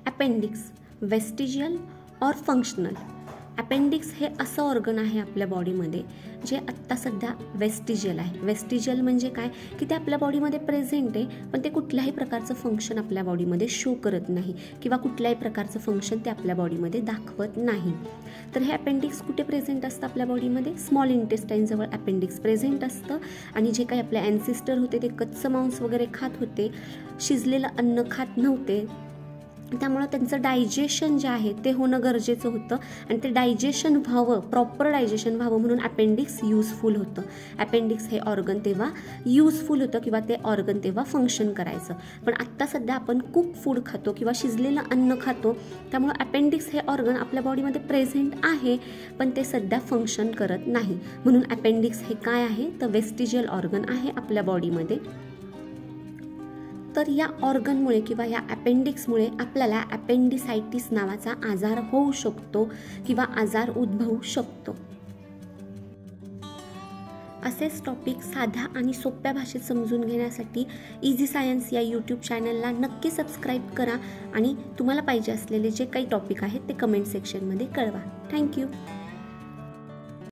Appendix vestigial और functional. Appendix हे असं ऑर्गन आहे आपल्या बॉडीमध्ये जे आत्ता सध्या वेस्टिजियल आहे. वेस्टिजियल म्हणजे काय की ते आपल्या बॉडीमध्ये प्रेझेंट आहे, पण ते कुठल्याही प्रकारचं फंक्शन आपल्या बॉडीमध्ये शो करत नाही किंवा कुठल्याही प्रकारचं फंक्शन ते आपल्या बॉडीमध्ये दाखवत नाही. तर हे अपेंडिक्स कुठे प्रेझेंट असतं आपल्या बॉडीमध्ये? स्मॉल इंटेस्टाईनजवळ अपेंडिक्स प्रेझेंट असतं. आणि जे काही आपले ॲन्सिस्टर होते ते कच्चं मांस वगैरे खात होते, शिजलेलं अन्न खात नव्हते, त्यामुळं त्यांचं डायजेशन जे आहे ते होणं गरजेचं होतं. आणि ते डायजेशन व्हावं, प्रॉपर डायजेशन व्हावं म्हणून अपेंडिक्स यूजफुल होतं. अपेंडिक्स हे ऑर्गन तेव्हा यूजफुल होतं किंवा ते ऑर्गन तेव्हा फंक्शन करायचं. पण आत्ता सध्या आपण कुक फूड खातो किंवा शिजलेलं अन्न खातो, त्यामुळं अपेंडिक्स हे ऑर्गन आपल्या बॉडीमध्ये प्रेझेंट आहे, पण ते सध्या फंक्शन करत नाही. म्हणून अपेंडिक्स हे काय आहे तर वेस्टिजियल ऑर्गन आहे आपल्या बॉडीमध्ये. तर या ऑर्गनमुळे किंवा या अपेंडिक्समुळे आपल्याला अपेंडिसायटिस नावाचा आजार होऊ शकतो किंवा आजार उद्भवू शकतो. असेच टॉपिक साध्या आणि सोप्या भाषेत समजून घेण्यासाठी इझी सायन्स या यूट्यूब चॅनलला नक्की सबस्क्राईब करा आणि तुम्हाला पाहिजे असलेले जे काही टॉपिक आहेत ते कमेंट सेक्शनमध्ये कळवा. थँक्यू.